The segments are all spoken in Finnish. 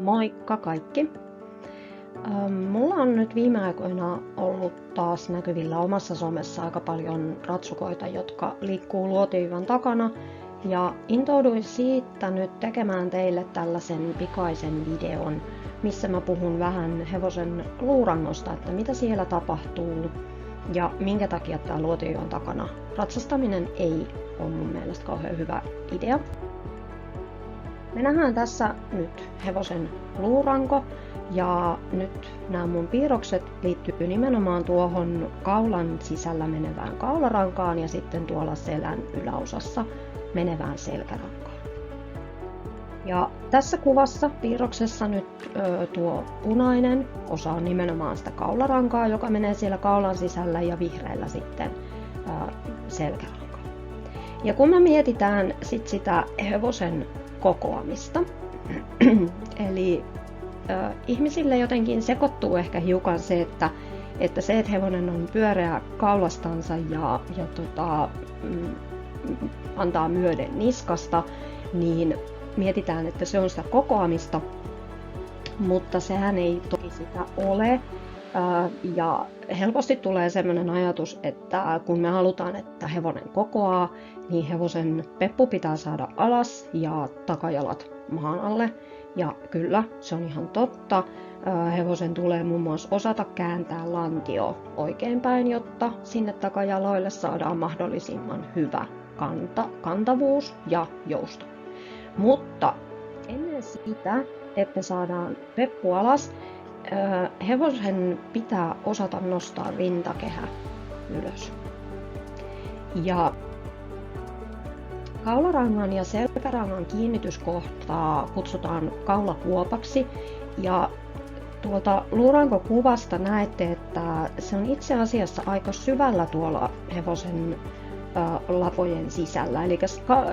Moikka kaikki! Mulla on nyt viime aikoina ollut taas näkyvillä omassa somessa aika paljon ratsukoita, jotka liikkuu luotiviivan takana. Ja intouduin siitä nyt tekemään teille tällaisen pikaisen videon, missä mä puhun vähän hevosen luurangosta, että mitä siellä tapahtuu ja minkä takia tää luotiviivan takana ratsastaminen ei ole mun mielestä kauhean hyvä idea. Me nähdään tässä nyt hevosen luuranko ja nyt nämä mun piirrokset liittyy nimenomaan tuohon kaulan sisällä menevään kaularankaan ja sitten tuolla selän yläosassa menevään selkärankaan. Ja tässä kuvassa piirroksessa nyt tuo punainen osa on nimenomaan sitä kaularankaa, joka menee siellä kaulan sisällä ja vihreällä sitten selkärankaa. Ja kun me mietitään sitä hevosen kokoamista, eli ihmisille jotenkin sekoittuu ehkä hiukan se, että hevonen on pyöreä kaulastansa ja antaa myöden niskasta, niin mietitään, että se on sitä kokoamista, mutta sehän ei toki sitä ole. Ja helposti tulee sellainen ajatus, että kun me halutaan, että hevonen kokoaa, niin hevosen peppu pitää saada alas ja takajalat maan alle. Ja kyllä, se on ihan totta. Hevosen tulee muun muassa osata kääntää lantio oikeinpäin, jotta sinne takajaloille saadaan mahdollisimman hyvä kantavuus ja jousto. Mutta ennen sitä, että saadaan peppu alas, hevosen pitää osata nostaa rintakehä ylös. Ja kaularangan ja selkärangan kiinnityskohtaa kutsutaan kaulakuopaksi. Ja tuolta luurankokuvasta näette, että se on itse asiassa aika syvällä tuolla hevosen lapojen sisällä. Eli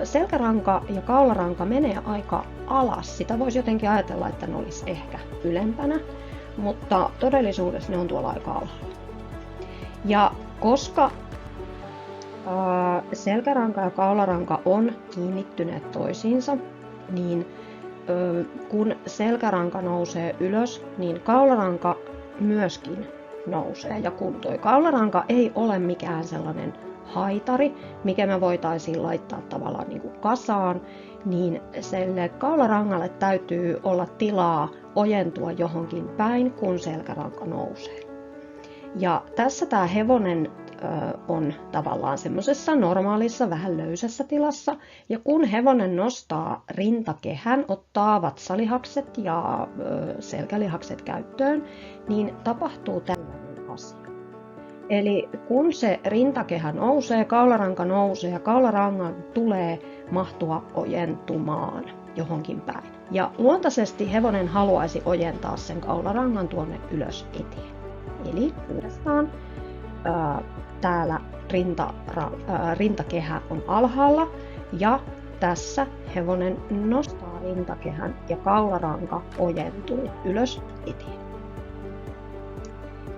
selkäranka ja kaularanka menee aika alas. Sitä voisi jotenkin ajatella, että ne olisi ehkä ylempänä, mutta todellisuudessa ne on tuolla aika alhaalla. Ja koska selkäranka ja kaularanka on kiinnittyneet toisiinsa, niin kun selkäranka nousee ylös, niin kaularanka myöskin nousee. Ja kun tuo kaularanka ei ole mikään sellainen haitari, mikä me voitaisiin laittaa tavallaan niin kuin kasaan, niin sille kaularangalle täytyy olla tilaa ojentua johonkin päin, kun selkäranka nousee. Ja tässä tämä hevonen on tavallaan semmoisessa normaalissa, vähän löysässä tilassa. Ja kun hevonen nostaa rintakehän, ottaa vatsalihakset ja selkälihakset käyttöön, niin tapahtuu tällainen asia. Eli kun se rintakehä nousee, kaularanka nousee ja kaularangan tulee mahtua ojentumaan johonkin päin. Ja luontaisesti hevonen haluaisi ojentaa sen kaularangan tuonne ylös eteen. Eli uudestaan täällä rintakehä on alhaalla ja tässä hevonen nostaa rintakehän ja kaularanka ojentuu ylös eteen.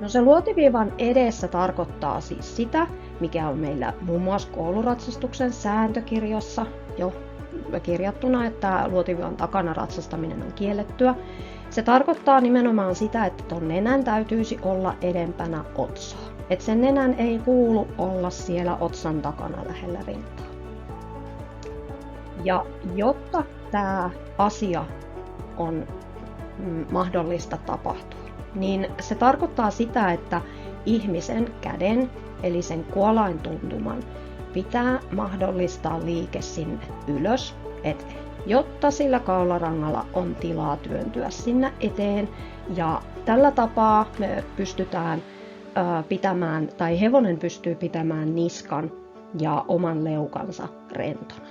No se luotiviivan edessä tarkoittaa siis sitä, mikä on meillä muun muassa kouluratsastuksen sääntökirjassa jo kirjattuna, että luotiviivan takana ratsastaminen on kiellettyä. Se tarkoittaa nimenomaan sitä, että ton nenän täytyisi olla edempänä otsaa. Että sen nenän ei kuulu olla siellä otsan takana lähellä rintaa. Ja jotta tämä asia on mahdollista tapahtua, niin se tarkoittaa sitä, että ihmisen käden, eli sen kuolaintuntuman, pitää mahdollistaa liike sinne ylös eteen, jotta sillä kaularangalla on tilaa työntyä sinne eteen. Ja tällä tapaa me pystytään pitämään, tai hevonen pystyy pitämään niskan ja oman leukansa rentona.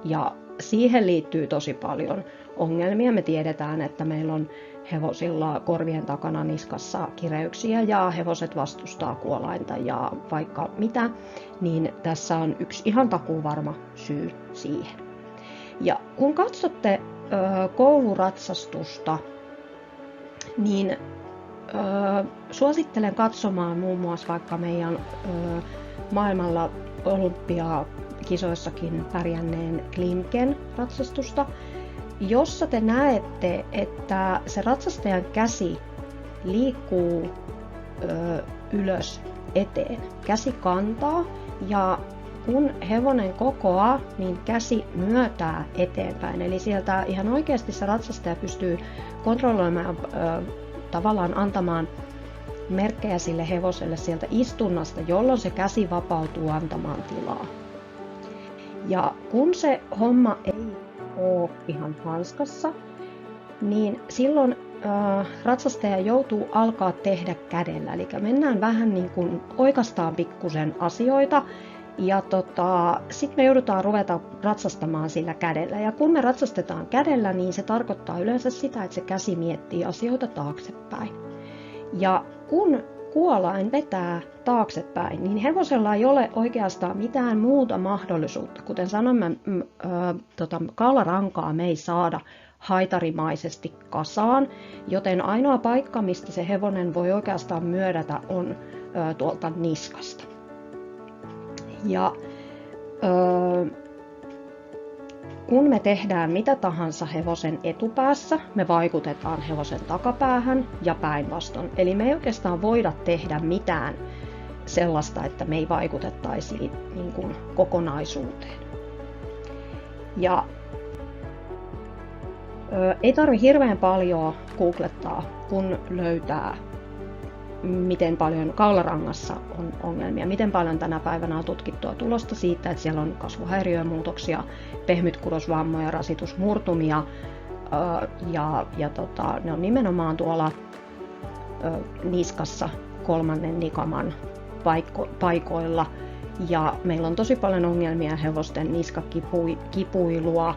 Ja siihen liittyy tosi paljon ongelmia. Me tiedetään, että meillä on hevosilla korvien takana niskassa kireyksiä ja hevoset vastustaa kuolainta ja vaikka mitä, niin tässä on yksi ihan takuuvarma syy siihen. Ja kun katsotte kouluratsastusta, niin suosittelen katsomaan muun muassa vaikka meidän maailmalla olympiakisoissakin pärjänneen Klimken ratsastusta. jossa te näette, että se ratsastajan käsi liikkuu ylös eteen. Käsi kantaa ja kun hevonen kokoaa, niin käsi myötää eteenpäin. Eli sieltä ihan oikeasti se ratsastaja pystyy kontrolloimaan, tavallaan antamaan merkkejä sille hevoselle sieltä istunnasta, jolloin se käsi vapautuu antamaan tilaa. Ja kun se homma ei ole ihan hanskassa, niin silloin ratsastaja joutuu alkaa tehdä kädellä. Eli mennään vähän niin kuin oikaistaan pikkusen asioita ja sitten me joudutaan ruveta ratsastamaan sillä kädellä. Ja kun me ratsastetaan kädellä, niin se tarkoittaa yleensä sitä, että se käsi miettii asioita taaksepäin. Ja kun kuolain vetää taaksepäin, niin hevosella ei ole oikeastaan mitään muuta mahdollisuutta. Kuten sanomme, kaularankaa me ei saada haitarimaisesti kasaan, joten ainoa paikka, mistä se hevonen voi oikeastaan myödätä, on tuolta niskasta. Ja kun me tehdään mitä tahansa hevosen etupäässä, me vaikutetaan hevosen takapäähän ja päinvastoin. Eli me ei oikeastaan voida tehdä mitään sellaista, että me ei vaikutettaisi niin kuin kokonaisuuteen. Ja ei tarvitse hirveän paljon googlettaa, kun löytää, miten paljon kaularangassa on ongelmia, miten paljon tänä päivänä on tutkittua tulosta siitä, että siellä on kasvuhäiriömuutoksia, pehmytkudosvammoja, rasitusmurtumia ja ne on nimenomaan tuolla niskassa kolmannen nikaman paikoilla. Ja meillä on tosi paljon ongelmia hevosten niskakipuilua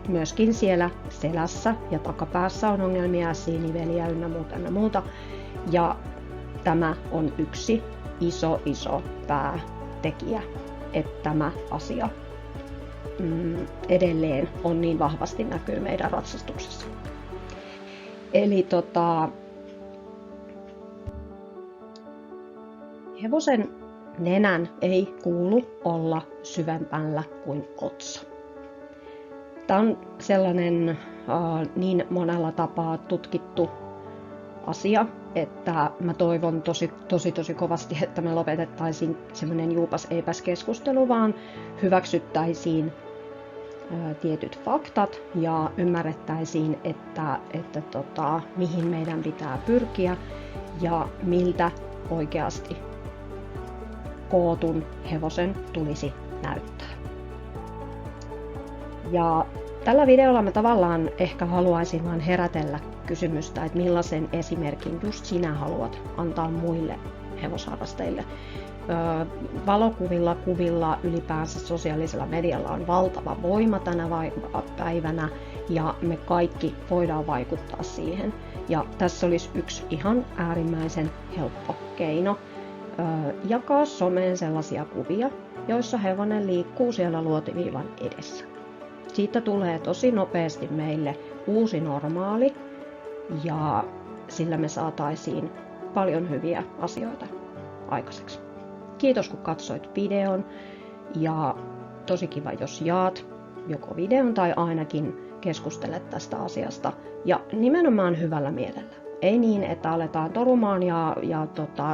myöskin siellä selässä ja takapäässä on ongelmia, siiniveliä ynnä muuta. Ja tämä on yksi iso päätekijä, että tämä asia edelleen on niin vahvasti näkyy meidän ratsastuksessa. Eli hevosen nenän ei kuulu olla syvemmällä kuin otsa. Tämä on sellainen niin monella tapaa tutkittu asia, että mä toivon tosi kovasti, että me lopetettaisiin semmoinen juupas-eipäs keskustelu, vaan hyväksyttäisiin tietyt faktat ja ymmärrettäisiin, että mihin meidän pitää pyrkiä ja miltä oikeasti kootun hevosen tulisi näyttää. Ja tällä videolla mä tavallaan ehkä haluaisin vaan herätellä kysymystä, että millaisen esimerkin just sinä haluat antaa muille hevosharrastajille. Valokuvilla, kuvilla, ylipäänsä sosiaalisella medialla on valtava voima tänä päivänä ja me kaikki voidaan vaikuttaa siihen. Ja tässä olisi yksi ihan äärimmäisen helppo keino jakaa someen sellaisia kuvia, joissa hevonen liikkuu siellä luotiviivan edessä. Siitä tulee tosi nopeasti meille uusi normaali ja sillä me saataisiin paljon hyviä asioita aikaiseksi. Kiitos kun katsoit videon ja tosi kiva jos jaat joko videon tai ainakin keskustelet tästä asiasta ja nimenomaan hyvällä mielellä. Ei niin, että aletaan torumaan ja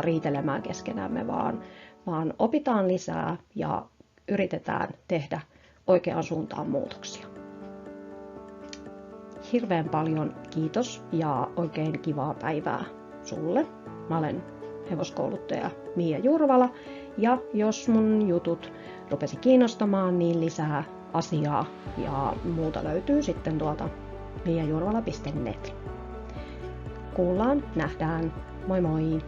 riitelemään keskenämme, vaan opitaan lisää ja yritetään tehdä oikeaan suuntaan muutoksia. Hirveän paljon kiitos ja oikein kivaa päivää sulle. Mä olen hevoskouluttaja Mia Jurvala ja jos mun jutut rupesi kiinnostamaan, niin lisää asiaa ja muuta löytyy sitten tuolta miajurvala.net. Kuullaan, nähdään, moi moi!